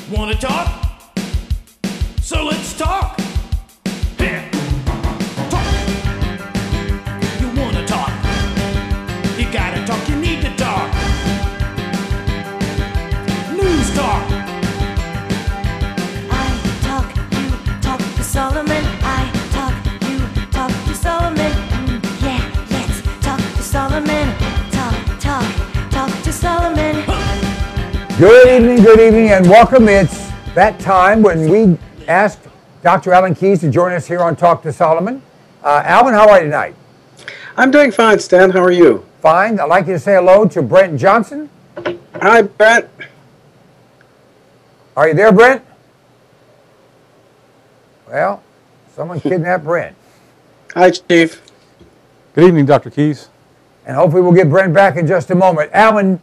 Wanna talk? So let's talk. Yeah. Talk. You wanna talk? You gotta talk, you need to talk. News talk. I talk, you talk to Solomon. I talk, you talk to Solomon. Yeah, let's talk to Solomon. Talk to Solomon. Good evening, and welcome. It's that time when we asked Dr. Alan Keyes to join us here on Talk to Solomon. Alvin, how are you tonight? I'm doing fine, Stan. How are you? Fine. I'd like you to say hello to Brent Johnson. Hi, Brent. Are you there, Brent? Well, someone kidnapped Brent. Hi, Chief. Good evening, Dr. Keyes. And hopefully we'll get Brent back in just a moment. Alvin,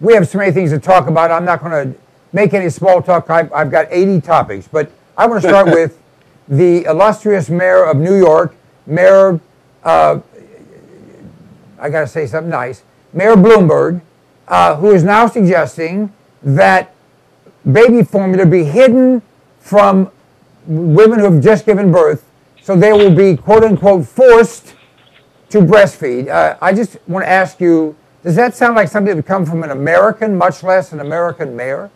we have so many things to talk about. I'm not going to make any small talk. I've got 80 topics, but I want to start with the illustrious mayor of New York, Mayor, I got to say something nice, Mayor Bloomberg, who is now suggesting that baby formula be hidden from women who have just given birth, so they will be, quote unquote, forced to breastfeed. I just want to ask you, does that sound like something that would come from an American, much less an American mayor?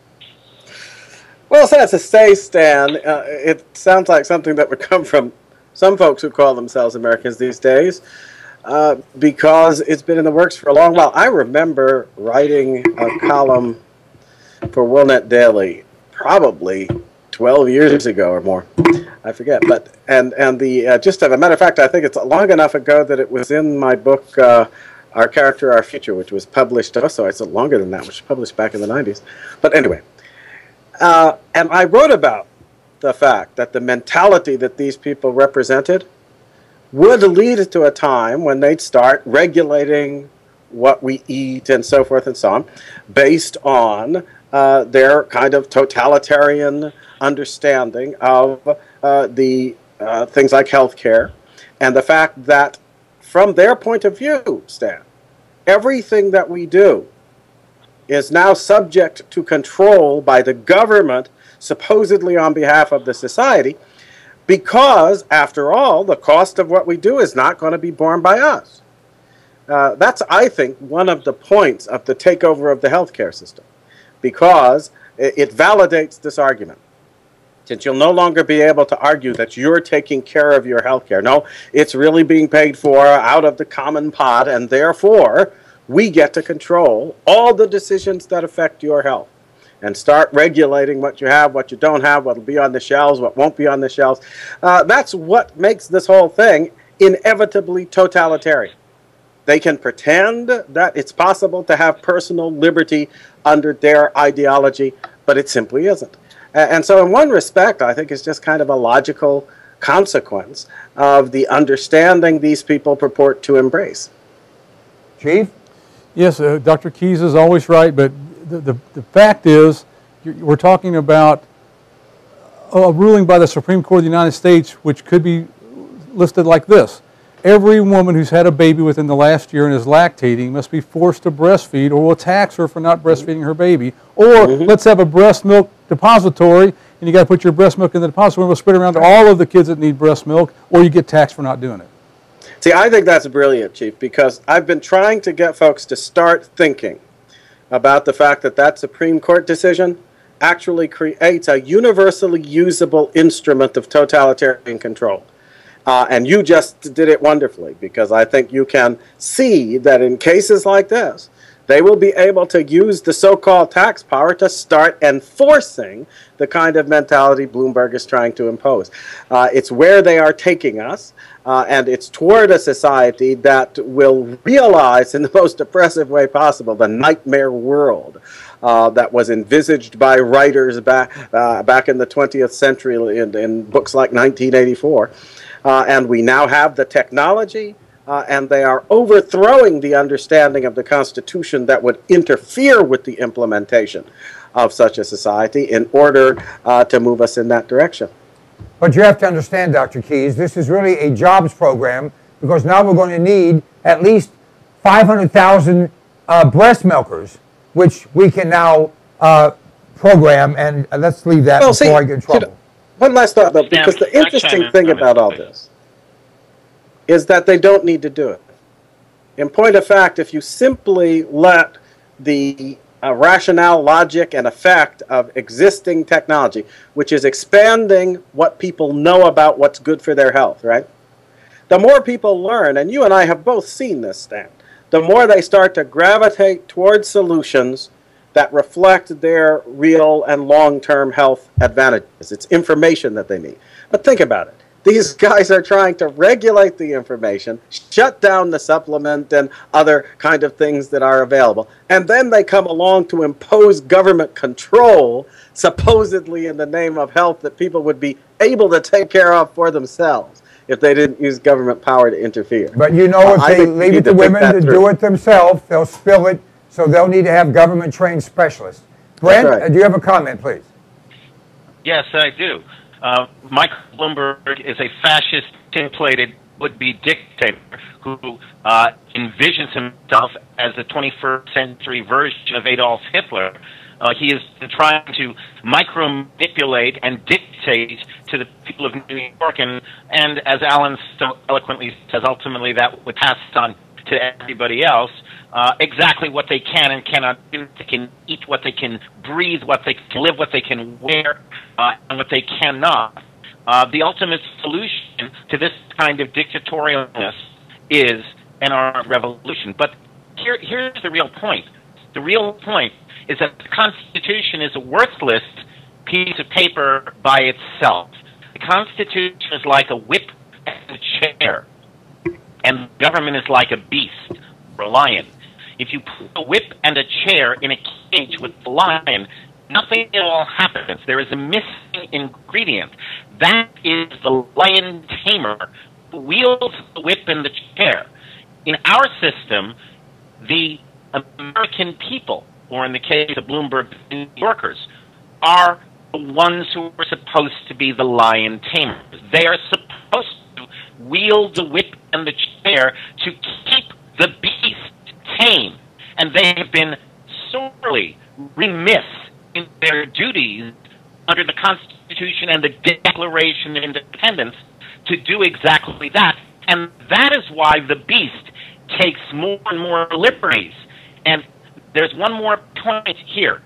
Well, sad to say, Stan, it sounds like something that would come from some folks who call themselves Americans these days, because it's been in the works for a long while. I remember writing a column for WorldNet Daily probably 12 years ago or more. I forget, but just as a matter of fact, I think it's long enough ago that it was in my book, Our Character, Our Future, which was published, it's longer than that, which was published back in the 90s. But anyway, and I wrote about the fact that the mentality that these people represented would lead to a time when they'd start regulating what we eat and so forth and so on, based on their kind of totalitarian understanding of the things like healthcare, and the fact that from their point of view, Stan, everything that we do is now subject to control by the government, supposedly on behalf of the society, because, after all, the cost of what we do is not going to be borne by us. That's, I think, one of the points of the takeover of the healthcare system, because it validates this argument. Since you'll no longer be able to argue that you're taking care of your health care. No, it's really being paid for out of the common pot, and therefore we get to control all the decisions that affect your health and start regulating what you have, what you don't have, what will be on the shelves, what won't be on the shelves. That's what makes this whole thing inevitably totalitarian. They can pretend that it's possible to have personal liberty under their ideology, but it simply isn't. And so in one respect, I think it's just kind of a logical consequence of the understanding these people purport to embrace. Chief? Yes, Dr. Keyes is always right, but the fact is, we're talking about a ruling by the Supreme Court of the United States, which could be listed like this. Every woman who's had a baby within the last year and is lactating must be forced to breastfeed, or will tax her for not breastfeeding her baby. Or let's have a breast milk depository, and you got to put your breast milk in the depository, and we'll spread it around to all of the kids that need breast milk, or you get taxed for not doing it. See, I think that's brilliant, Chief, because I've been trying to get folks to start thinking about the fact that that Supreme Court decision actually creates a universally usable instrument of totalitarian control. And you just did it wonderfully, because I think you can see that in cases like this, they will be able to use the so-called tax power to start enforcing the kind of mentality Bloomberg is trying to impose. It's where they are taking us, and it's toward a society that will realize in the most oppressive way possible the nightmare world that was envisaged by writers back in the 20th century in books like 1984. And we now have the technology, and they are overthrowing the understanding of the Constitution that would interfere with the implementation of such a society in order to move us in that direction. But you have to understand, Dr. Keyes, this is really a jobs program, because now we're going to need at least 500,000 breast milkers, which we can now program, and let's leave that before I get in trouble. One last thought, though, because the interesting thing about all this is that they don't need to do it. In point of fact, if you simply let the rationale, logic, and effect of existing technology, which is expanding what people know about what's good for their health, right? The more people learn, and you and I have both seen this, Stan, the more they start to gravitate towards solutions that reflect their real and long-term health advantages. It's information that they need. But think about it. These guys are trying to regulate the information, shut down the supplement and other kind of things that are available, and then they come along to impose government control, supposedly in the name of health that people would be able to take care of for themselves if they didn't use government power to interfere. But you know, if they leave it to women to do it themselves, they'll spill it, so they'll need to have government-trained specialists. Brent, do you have a comment, please? Yes, I do. Michael Bloomberg is a fascist, templated would-be dictator who envisions himself as a 21st century version of Adolf Hitler. He is trying to micro-manipulate and dictate to the people of New York, and as Alan so eloquently says, ultimately that would pass on to everybody else exactly what they can and cannot do. They can eat what they can breathe, what they can live, what they can wear, and what they cannot. The ultimate solution to this kind of dictatorialness is an armed revolution. But here's the real point. The real point is that the Constitution is a worthless piece of paper by itself. The Constitution is like a whip and a chair, and government is like a beast or a lion. If you put a whip and a chair in a cage with the lion, nothing at all happens. There is a missing ingredient. That is the lion tamer who wields the whip and the chair. In our system, the American people, or in the case of Bloomberg, New Yorkers, are the ones who are supposed to be the lion tamers. They are supposed to wield the whip and the chair to keep the beast tame, and they have been sorely remiss in their duties under the Constitution and the Declaration of Independence to do exactly that. And that is why the beast takes more and more liberties. And there's one more point here,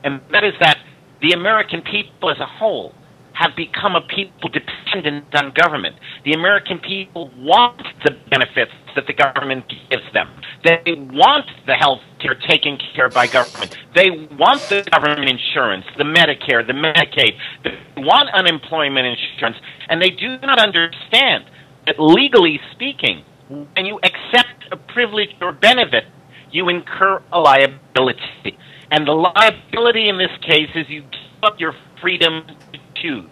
and that is that the American people as a whole have become a people dependent on government. The American people want the benefits that the government gives them. They want the health care taken care of by government. They want the government insurance, the Medicare, the Medicaid. They want unemployment insurance. And they do not understand that, legally speaking, when you accept a privilege or benefit, you incur a liability. And the liability in this case is you give up your freedom to choose.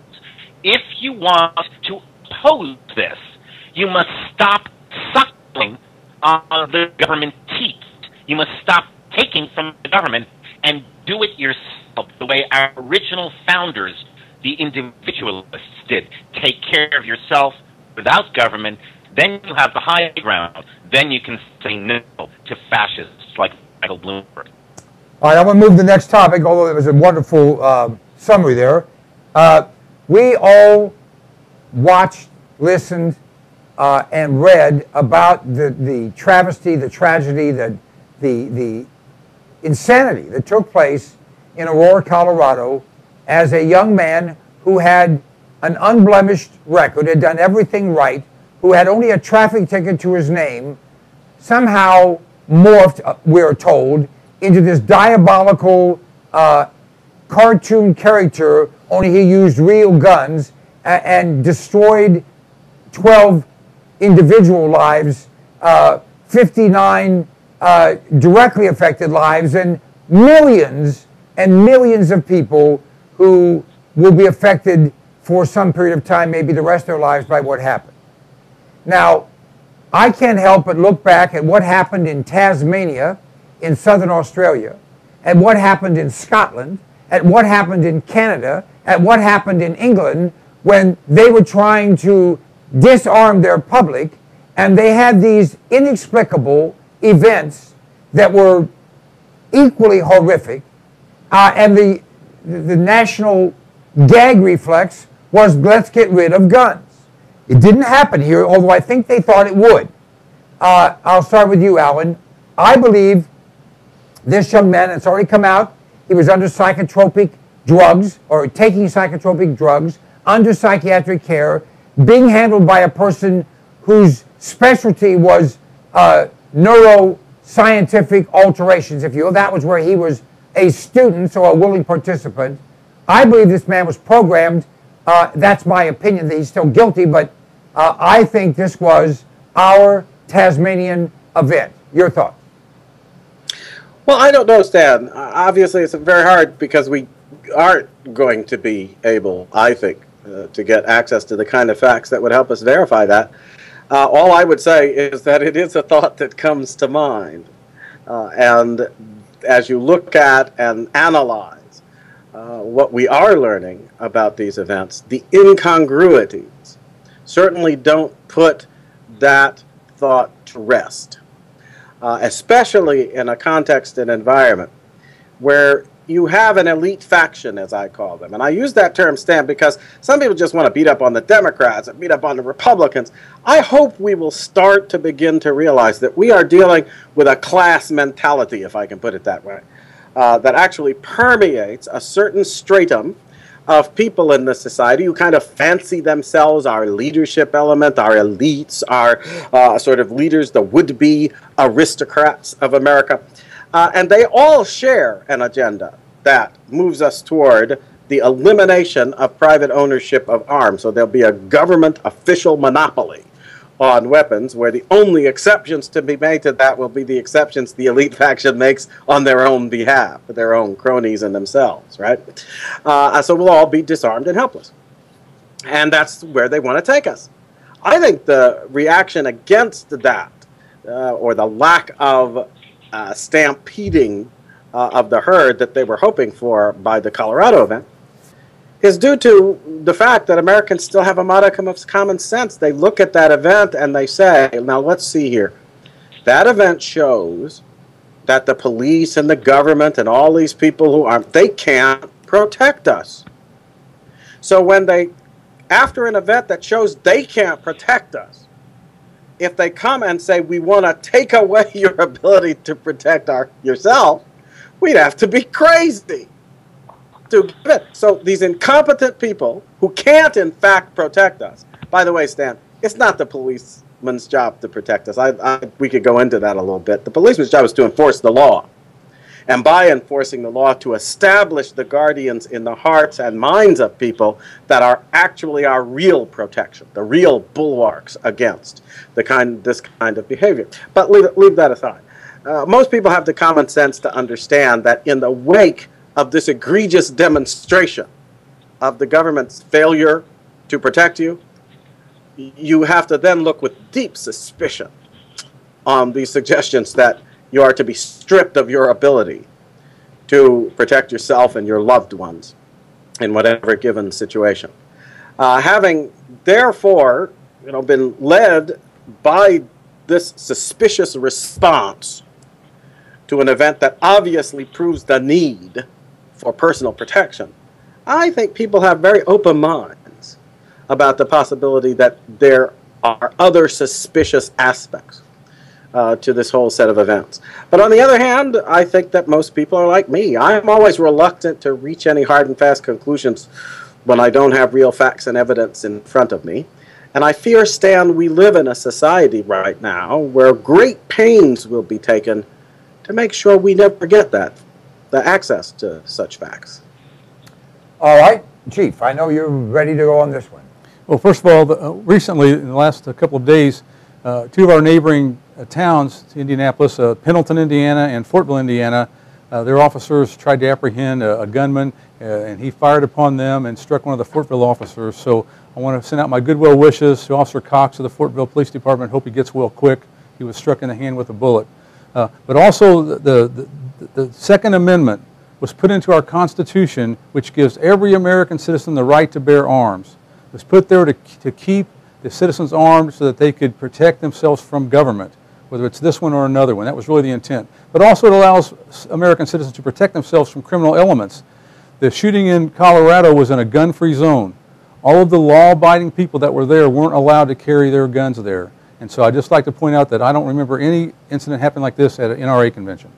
If you want to oppose this, you must stop suckling on the government teat. You must stop taking from the government and do it yourself the way our original founders, the individualists, did. Take care of yourself without government, then you have the high ground. Then you can say no to fascists like Michael Bloomberg. All right, I'm going to move to the next topic, although it was a wonderful summary there. We all watched, listened, and read about the travesty, the tragedy, the insanity that took place in Aurora, Colorado, as a young man who had an unblemished record, had done everything right, who had only a traffic ticket to his name, somehow morphed, we're told, into this diabolical cartoon character, only he used real guns, and destroyed 12 individual lives, 59 directly affected lives, and millions of people who will be affected for some period of time, maybe the rest of their lives, by what happened. Now, I can't help but look back at what happened in Tasmania, in southern Australia, at what happened in Scotland, at what happened in Canada, at what happened in England, when they were trying to disarm their public, and they had these inexplicable events that were equally horrific, and the national gag reflex was let's get rid of guns. It didn't happen here, although I think they thought it would. I'll start with you, Alan. I believe this young man, it's already come out, he was under psychotropic drugs, or taking psychotropic drugs, under psychiatric care, being handled by a person whose specialty was neuroscientific alterations, if you will. That was where he was a student, so a willing participant. I believe this man was programmed. That's my opinion, that he's still guilty, but I think this was our Tasmanian event. Your thoughts? Well, I don't know, Stan. Obviously, it's very hard because we aren't going to be able, I think, to get access to the kind of facts that would help us verify that. All I would say is that it is a thought that comes to mind. And as you look at and analyze what we are learning about these events, the incongruities certainly don't put that thought to rest, especially in a context and environment where you have an elite faction, as I call them. And I use that term, Stan, because some people just want to beat up on the Democrats and beat up on the Republicans. I hope we will start to begin to realize that we are dealing with a class mentality, if I can put it that way, that actually permeates a certain stratum of people in the society who kind of fancy themselves our leadership element, our elites, our sort of leaders, the would-be aristocrats of America. And they all share an agenda that moves us toward the elimination of private ownership of arms. So there'll be a government official monopoly on weapons, where the only exceptions to be made to that will be the exceptions the elite faction makes on their own behalf, their own cronies and themselves, right? So we'll all be disarmed and helpless. And that's where they want to take us. I think the reaction against that, or the lack of stampeding of the herd that they were hoping for by the Colorado event, is due to the fact that Americans still have a modicum of common sense. They look at that event and they say, now let's see here. That event shows that the police and the government and all these people who aren't, they can't protect us. So when they, after an event that shows they can't protect us, if they come and say, we want to take away your ability to protect yourself, we'd have to be crazy. So these incompetent people who can't in fact protect us. By the way, Stan, it's not the policeman's job to protect us. We could go into that a little bit. The policeman's job is to enforce the law. And by enforcing the law, to establish the guardians in the hearts and minds of people that are actually our real protection, the real bulwarks against this kind of behavior. But leave that aside. Most people have the common sense to understand that in the wake of this egregious demonstration of the government's failure to protect you, you have to then look with deep suspicion on these suggestions that you are to be stripped of your ability to protect yourself and your loved ones in whatever given situation. Having therefore, been led by this suspicious response to an event that obviously proves the need for personal protection, I think people have very open minds about the possibility that there are other suspicious aspects to this whole set of events. But on the other hand, I think that most people are like me. I'm always reluctant to reach any hard and fast conclusions when I don't have real facts and evidence in front of me. And I fear, Stan, we live in a society right now where great pains will be taken to make sure we never get the access to such facts. All right, Chief, I know you're ready to go on this one. Well, first of all, recently, in the last couple of days, two of our neighboring towns to Indianapolis, Pendleton, Indiana, and Fortville, Indiana, their officers tried to apprehend a gunman, and he fired upon them and struck one of the Fortville officers. So I want to send out my goodwill wishes to Officer Cox of the Fortville Police Department. Hope he gets well quick. He was struck in the hand with a bullet. But also the Second Amendment was put into our Constitution, which gives every American citizen the right to bear arms. It was put there to keep the citizens armed so that they could protect themselves from government, whether it's this one or another one. That was really the intent. But also it allows American citizens to protect themselves from criminal elements. The shooting in Colorado was in a gun-free zone. All of the law-abiding people that were there weren't allowed to carry their guns there. And so I'd just like to point out that I don't remember any incident happening like this at an NRA convention.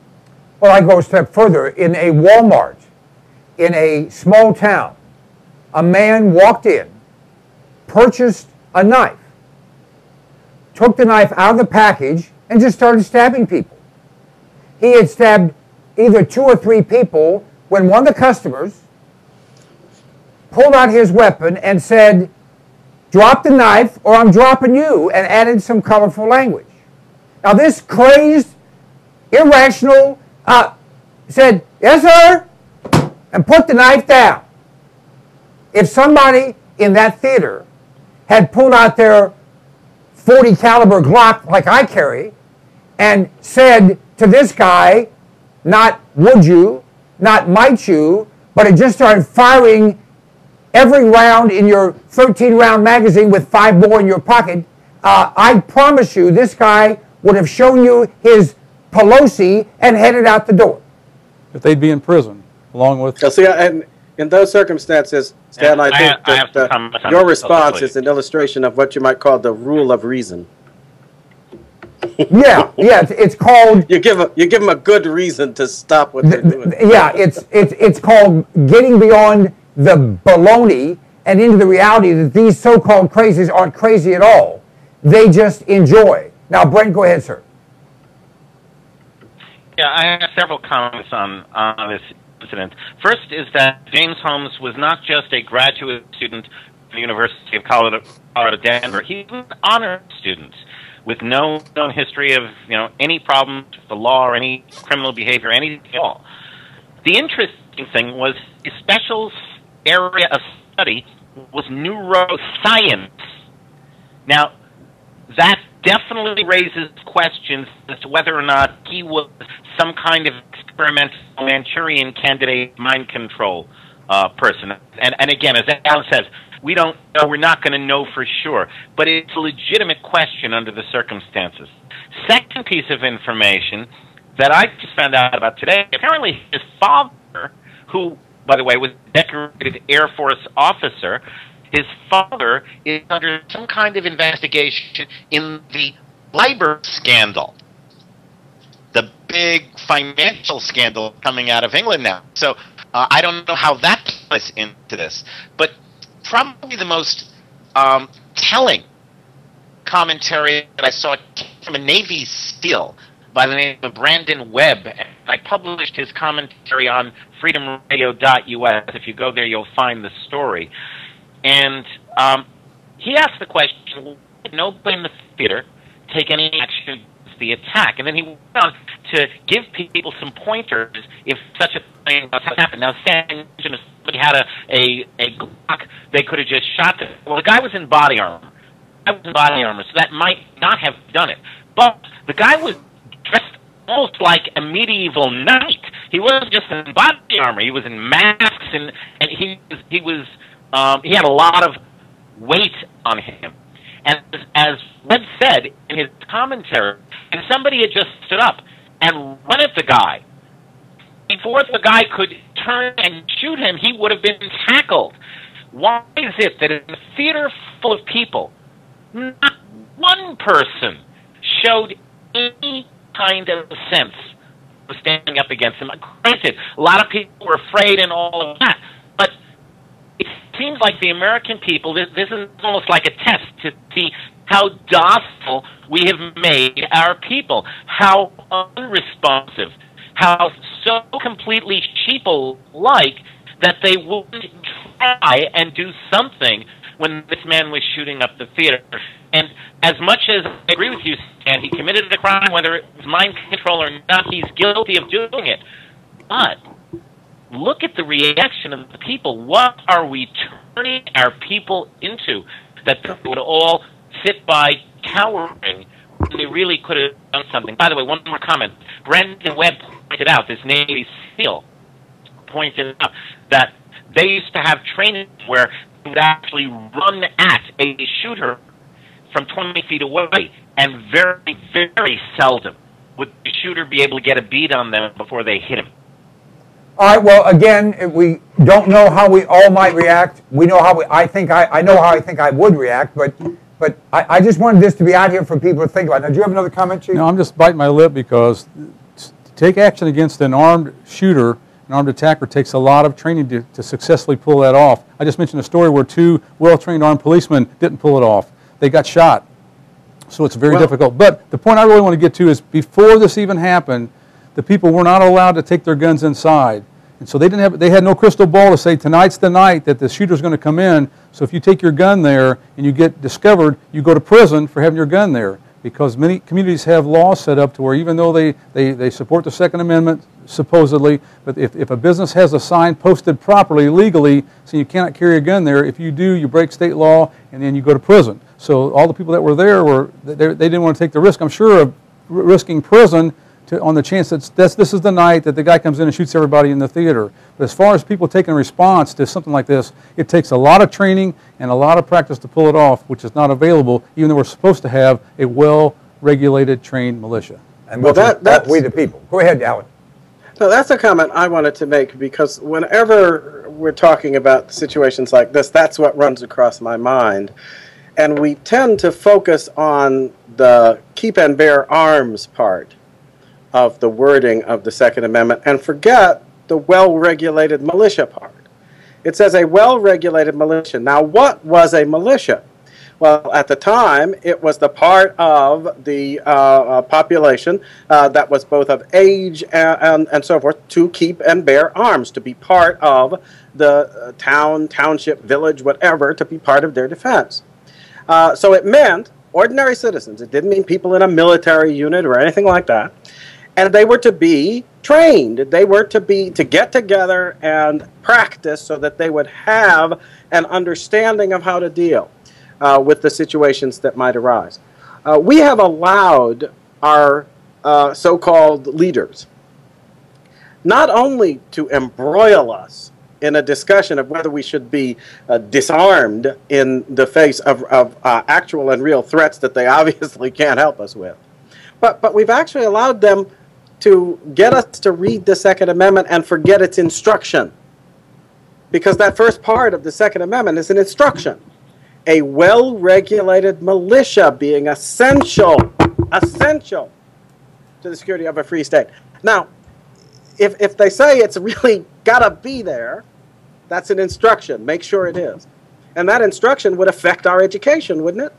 Well, I go a step further. In a Walmart, in a small town, a man walked in, purchased a knife, took the knife out of the package, and just started stabbing people. He had stabbed either 2 or 3 people when one of the customers pulled out his weapon and said, "Drop the knife or I'm dropping you," and added some colorful language. Now this crazed, irrational, said, "Yes, sir," and put the knife down. If somebody in that theater had pulled out their .40 caliber Glock like I carry and said to this guy, not "would you," not "might you," but had just started firing every round in your 13-round magazine with 5 more in your pocket, I promise you this guy would have shown you his Pelosi and headed out the door. If they'd be in prison, along with... See, and in those circumstances, Stan, I think that your response is an illustration of what you might call the rule of reason. Yeah, it's called... You give them a good reason to stop what they're doing. Yeah, it's called getting beyond the baloney and into the reality that these so-called crazies aren't crazy at all. They just enjoy. Now, Brent, go ahead, sir. Yeah, I have several comments on this incident. First is that James Holmes was not just a graduate student at the University of Colorado, Denver. He was an honor student with no known history of any problems with the law or any criminal behavior, anything at all. The interesting thing was his special area of study was neuroscience. Now, that definitely raises questions as to whether or not he was some kind of experimental Manchurian candidate mind control person. And again, as Alan says, we don't know, we're not going to know for sure, but it's a legitimate question under the circumstances. Second piece of information that I just found out about today, apparently his father, who, by the way, was a decorated Air Force officer, his father is under some kind of investigation in the LIBOR scandal, the big financial scandal coming out of England now. So I don't know how that plays into this, but probably the most telling commentary that I saw came from a Navy SEAL by the name of Brandon Webb. And I published his commentary on freedomradio.us. If you go there, you'll find the story. And he asked the question, why did nobody in the theater take any action against the attack? And then he went on to give people some pointers if such a thing has happened. Now, Stan mentioned if somebody had a Glock, they could have just shot them. Well, the guy was in body armor. So that might not have done it. But the guy was dressed almost like a medieval knight. He wasn't just in body armor. He was in masks, and he had a lot of weight on him. And as Webb said in his commentary, if somebody had just stood up and run at the guy, before the guy could turn and shoot him, he would have been tackled. Why is it that in a theater full of people, not one person showed any kind of sense of standing up against him? Granted, a lot of people were afraid and all of that, but it seems like the American people, this is almost like a test to see how docile we have made our people, how unresponsive, how so completely sheeple-like that they wouldn't try and do something when this man was shooting up the theater. And as much as I agree with you, Stan, he committed a crime, whether it was mind control or not, he's guilty of doing it. But look at the reaction of the people. What are we turning our people into? That they would all sit by cowering when they really could have done something. By the way, one more comment. Brandon Webb pointed out, this Navy SEAL pointed out, that they used to have training where they would actually run at a shooter from 20 feet away, and very, very seldom would the shooter be able to get a bead on them before they hit him. All right. Well, again, we don't know how we all might react. We know how I know how I think I would react, but I just wanted this to be out here for people to think about. Now, do you have another comment, Chief? No, I'm just biting my lip because to take action against an armed shooter, an armed attacker, takes a lot of training to successfully pull that off. I just mentioned a story where 2 well-trained armed policemen didn't pull it off. They got shot. So it's very difficult. But the point I really want to get to is before this even happened, the people were not allowed to take their guns inside. And so they had no crystal ball to say tonight's the night that the shooter's going to come in. So if you take your gun there and you get discovered, you go to prison for having your gun there. Because many communities have laws set up to where even though they support the Second Amendment, supposedly, but if a business has a sign posted properly, legally, saying you cannot carry a gun there, if you do, you break state law and then you go to prison. So all the people that were there, they didn't want to take the risk, I'm sure, of risking prison on the chance that this is the night that the guy comes in and shoots everybody in the theater. But as far as people taking a response to something like this, it takes a lot of training and a lot of practice to pull it off, which is not available, even though we're supposed to have a well-regulated, trained militia. And well, that's we the people. Go ahead, Alan. No, that's a comment I wanted to make because whenever we're talking about situations like this, that's what runs across my mind. And we tend to focus on the keep and bear arms part of the wording of the Second Amendment and forget the well-regulated militia part. It says a well-regulated militia. Now, what was a militia? Well, at the time, it was the part of the population that was both of age and so forth to keep and bear arms, to be part of the town, township, village, whatever, to be part of their defense. So it meant ordinary citizens. It didn't mean people in a military unit or anything like that. And they were to be trained. They were to get together and practice so that they would have an understanding of how to deal with the situations that might arise. We have allowed our so-called leaders not only to embroil us in a discussion of whether we should be disarmed in the face of actual and real threats that they obviously can't help us with, but we've actually allowed them to get us to read the Second Amendment and forget its instruction. Because that first part of the Second Amendment is an instruction. A well-regulated militia being essential to the security of a free state. Now, if they say it's really got to be there, that's an instruction. Make sure it is. And that instruction would affect our education, wouldn't it?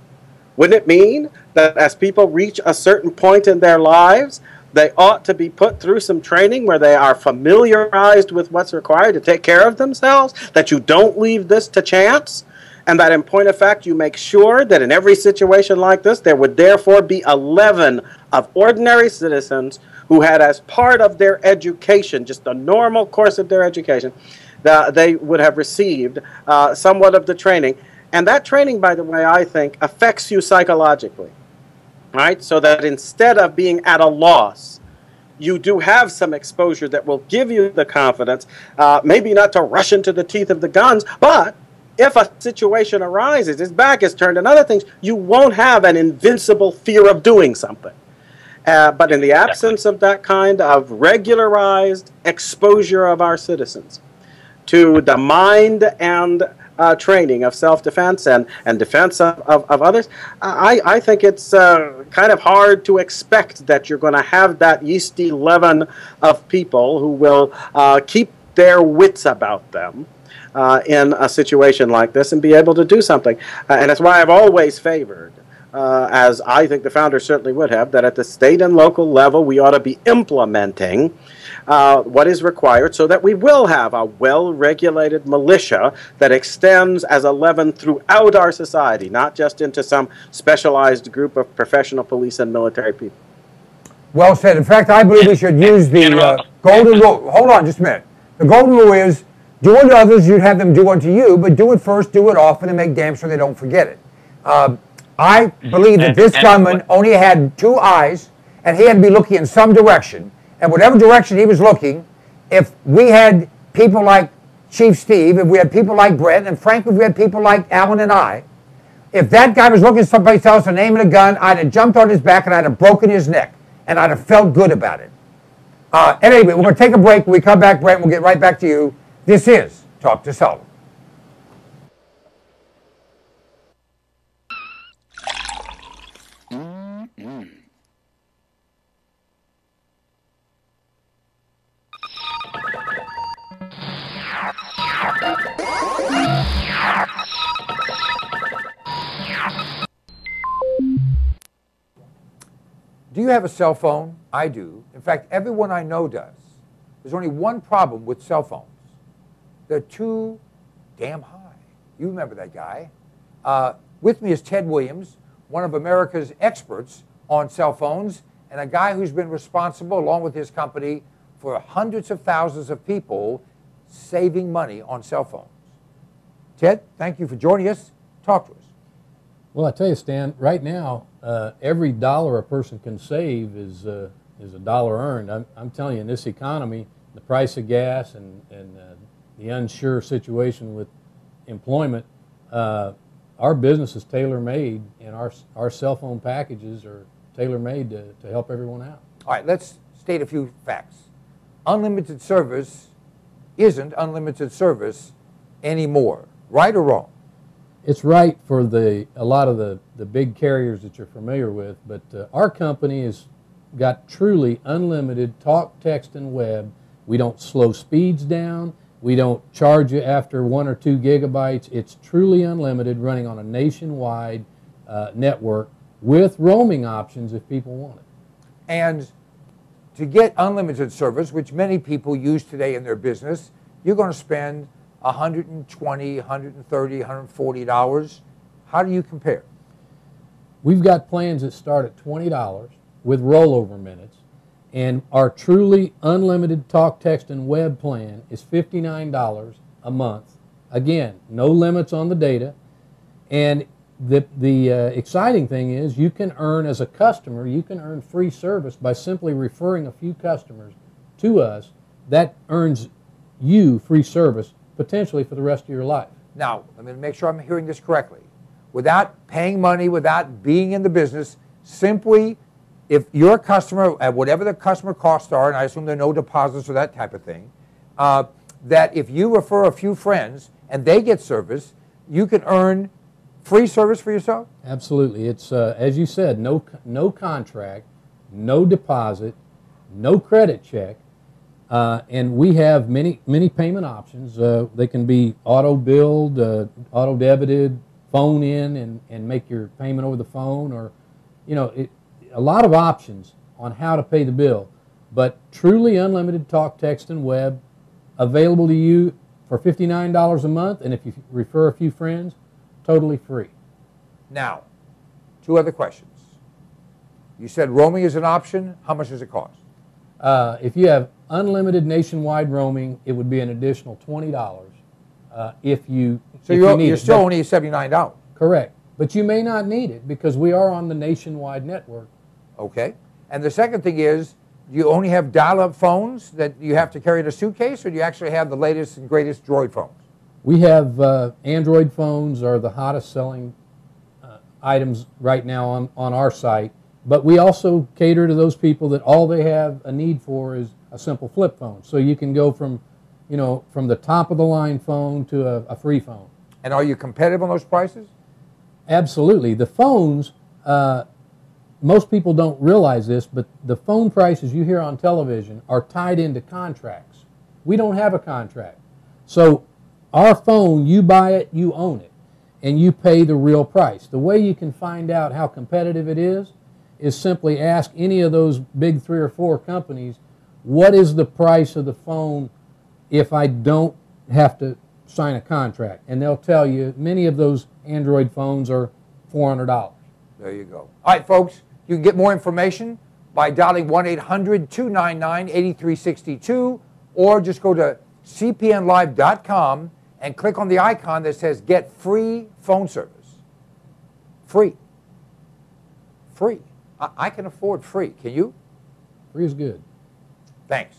Wouldn't it mean that as people reach a certain point in their lives, they ought to be put through some training where they are familiarized with what's required to take care of themselves, that you don't leave this to chance, and that in point of fact you make sure that in every situation like this there would therefore be 11 of ordinary citizens who had as part of their education, just the normal course of their education, that they would have received somewhat of the training. And that training, by the way, I think affects you psychologically. Right? So that instead of being at a loss, you do have some exposure that will give you the confidence, maybe not to rush into the teeth of the guns, but if a situation arises, his back is turned and other things, you won't have an invincible fear of doing something. But in the absence of that kind of regularized exposure of our citizens to the mind and training of self-defense and defense of others, I think it's kind of hard to expect that you're going to have that yeasty leaven of people who will keep their wits about them in a situation like this and be able to do something. And that's why I've always favored, as I think the founders certainly would have, that at the state and local level we ought to be implementing what is required so that we will have a well-regulated militia that extends as a leaven throughout our society, not just into some specialized group of professional police and military people. Well said. In fact, I believe we should use the golden rule. Hold on just a minute. The golden rule is do unto others, you'd have them do unto you, but do it first, do it often, and make damn sure they don't forget it. I believe that this gunman only had 2 eyes, and he had to be looking in some direction. And whatever direction he was looking, if we had people like Chief Steve, if we had people like Brett, and frankly, if we had people like Alan and I, if that guy was looking someplace else and aiming a gun, I'd have jumped on his back and I'd have broken his neck, and I'd have felt good about it. At any rate, we're going to take a break. When we come back, Brent, we'll get right back to you. This is Talk to Sullivan. Do you have a cell phone? I do. In fact, everyone I know does. There's only one problem with cell phones. They're too damn high. You remember that guy. With me is Ted Williams, one of America's experts on cell phones, and a guy who's been responsible, along with his company, for hundreds of thousands of people saving money on cell phones. Ted, thank you for joining us. Talk to us. Well, I tell you, Stan, right now, every dollar a person can save is a dollar earned. I'm telling you, in this economy, the price of gas and the unsure situation with employment, our business is tailor-made, and our cell phone packages are tailor-made to help everyone out. All right, let's state a few facts. Unlimited service isn't unlimited service anymore, right or wrong? It's right for a lot of the big carriers that you're familiar with, but our company has got truly unlimited talk, text, and web. We don't slow speeds down. We don't charge you after 1 or 2 gigabytes. It's truly unlimited, running on a nationwide network with roaming options if people want it. And to get unlimited service, which many people use today in their business, you're going to spend $120, $130, $140. How do you compare? We've got plans that start at $20 with rollover minutes, and our truly unlimited talk, text, and web plan is $59 a month. Again, no limits on the data, and the exciting thing is you can earn, as a customer, you can earn free service by simply referring a few customers to us. That earns you free service potentially for the rest of your life. Now, let me make sure I'm hearing this correctly. Without paying money, without being in the business, simply, if you're a customer, at whatever the customer costs are, and I assume there are no deposits or that type of thing, that if you refer a few friends and they get service, you can earn free service for yourself? Absolutely. It's, as you said, no contract, no deposit, no credit check. And we have many payment options. They can be auto-billed, auto-debited, phone in and make your payment over the phone, or, you know, a lot of options on how to pay the bill. But truly unlimited talk, text, and web available to you for $59 a month, and if you refer a few friends, totally free. Now, 2 other questions. You said roaming is an option. How much does it cost? If you have unlimited nationwide roaming, it would be an additional $20 if you So if you're, you need you're it. still But- only $79. Correct. But you may not need it because we are on the nationwide network. Okay. And the second thing is, do you only have dial-up phones that you have to carry in a suitcase, or do you actually have the latest and greatest Droid phones? We have Android phones are the hottest selling items right now on our site, but we also cater to those people that all they have a need for is a simple flip phone. So you can go from, you know, from the top of the line phone to a free phone. And are you competitive on those prices? Absolutely. The phones, most people don't realize this, but the phone prices you hear on television are tied into contracts. We don't have a contract. So our phone, you buy it, you own it, and you pay the real price. The way you can find out how competitive it is simply ask any of those big 3 or 4 companies, what is the price of the phone if I don't have to sign a contract? And they'll tell you many of those Android phones are $400. There you go. All right, folks, you can get more information by dialing 1-800-299-8362, or just go to cpnlive.com and click on the icon that says Get Free Phone Service. Free. Free. I can afford free. Can you? Free is good. Thanks.